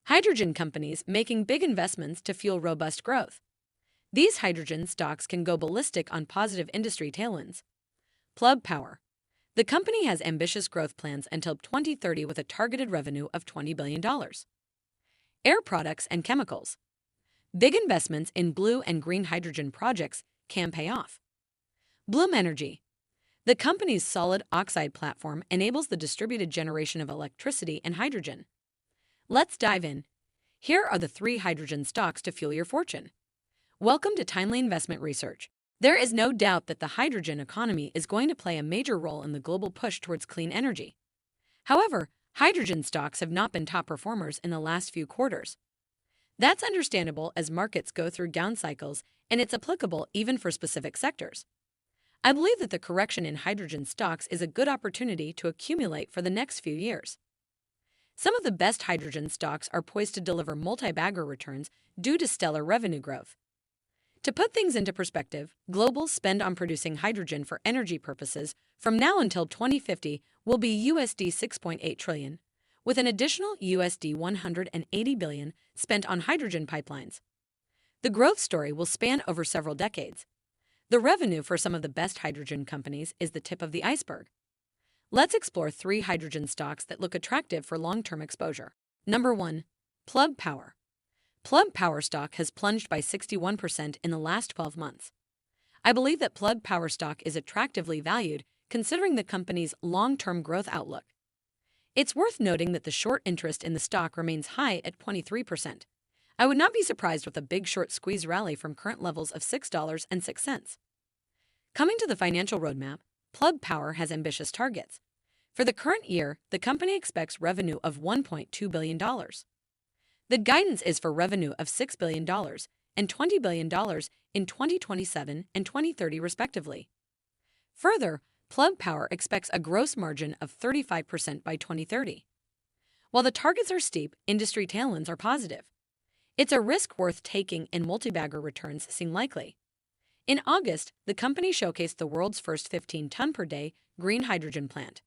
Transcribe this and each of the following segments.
Hydrogen companies making big investments to fuel robust growth. These hydrogen stocks can go ballistic on positive industry tailwinds. Plug Power. The company has ambitious growth plans until 2030 with a targeted revenue of $20 billion. Air Products and Chemicals. Big investments in blue and green hydrogen projects can pay off. Bloom Energy. The company's solid oxide platform enables the distributed generation of electricity and hydrogen. Let's dive in. Here are the 3 hydrogen stocks to fuel your fortune. Welcome to Timely Investment Research. There is no doubt that the hydrogen economy is going to play a major role in the global push towards clean energy. However, hydrogen stocks have not been top performers in the last few quarters. That's understandable as markets go through down cycles, and it's applicable even for specific sectors. I believe that the correction in hydrogen stocks is a good opportunity to accumulate for the next few years. Some of the best hydrogen stocks are poised to deliver multi-bagger returns due to stellar revenue growth. To put things into perspective, global spend on producing hydrogen for energy purposes from now until 2050 will be USD 6.8 trillion, with an additional USD 180 billion spent on hydrogen pipelines. The growth story will span over several decades. The revenue for some of the best hydrogen companies is the tip of the iceberg. Let's explore 3 hydrogen stocks that look attractive for long-term exposure. Number 1. Plug Power. Plug Power stock has plunged by 61% in the last 12 months. I believe that Plug Power stock is attractively valued considering the company's long-term growth outlook. It's worth noting that the short interest in the stock remains high at 23%. I would not be surprised with a big short squeeze rally from current levels of $6.06. Coming to the financial roadmap, Plug Power has ambitious targets. For the current year, the company expects revenue of $1.2 billion. The guidance is for revenue of $6 billion and $20 billion in 2027 and 2030 respectively. Further, Plug Power expects a gross margin of 35% by 2030. While the targets are steep, industry tailwinds are positive. It's a risk worth taking and multi-bagger returns seem likely. In August, the company showcased the world's first 15-ton-per-day green hydrogen plant.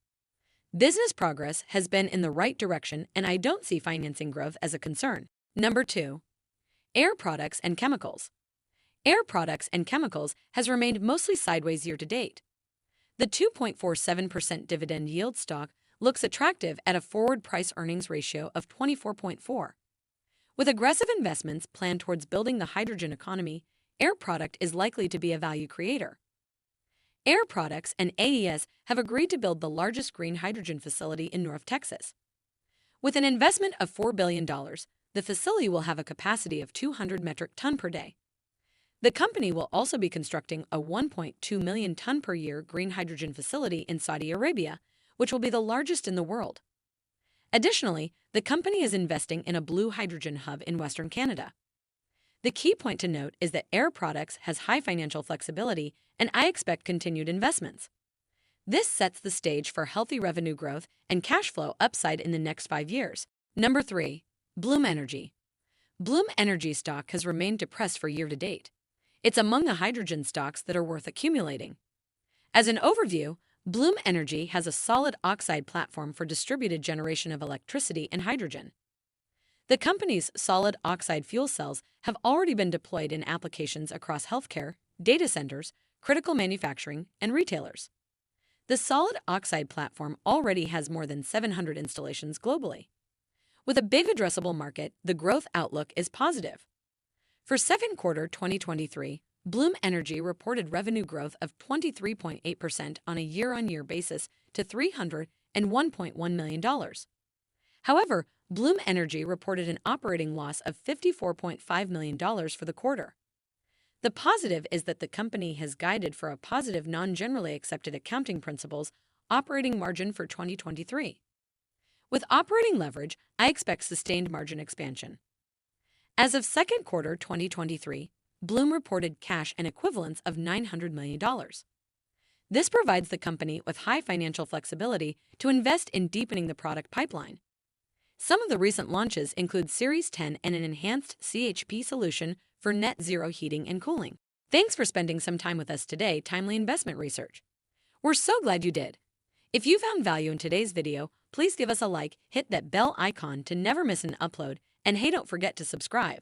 Business progress has been in the right direction, and I don't see financing growth as a concern. Number 2. Air Products and Chemicals. Air Products and Chemicals has remained mostly sideways year to date. The 2.47% dividend yield stock looks attractive at a forward price-earnings ratio of 24.4. With aggressive investments planned towards building the hydrogen economy, Air Product is likely to be a value creator. Air Products and AES have agreed to build the largest green hydrogen facility in North Texas. With an investment of $4 billion, the facility will have a capacity of 200 metric ton per day. The company will also be constructing a 1.2 million ton per year green hydrogen facility in Saudi Arabia, which will be the largest in the world. Additionally, the company is investing in a blue hydrogen hub in Western Canada. The key point to note is that Air Products has high financial flexibility, and I expect continued investments. This sets the stage for healthy revenue growth and cash flow upside in the next 5 years. Number 3. Bloom Energy. Bloom Energy stock has remained depressed for year to date. It's among the hydrogen stocks that are worth accumulating. As an overview, Bloom Energy has a solid oxide platform for distributed generation of electricity and hydrogen. The company's solid oxide fuel cells have already been deployed in applications across healthcare, data centers, critical manufacturing, and retailers. The solid oxide platform already has more than 700 installations globally. With a big addressable market, the growth outlook is positive. For second quarter 2023, Bloom Energy reported revenue growth of 23.8% on a year-on-year basis to $301.1 million. However, Bloom Energy reported an operating loss of $54.5 million for the quarter. The positive is that the company has guided for a positive non-generally accepted accounting principles operating margin for 2023. With operating leverage, I expect sustained margin expansion. As of second quarter 2023, Bloom reported cash and equivalents of $900 million. This provides the company with high financial flexibility to invest in deepening the product pipeline. Some of the recent launches include Series 10 and an enhanced CHP solution for net zero heating and cooling. Thanks for spending some time with us today, Timely Investment Research. We're so glad you did. If you found value in today's video, Please give us a like, hit that bell icon to never miss an upload, and hey, don't forget to subscribe.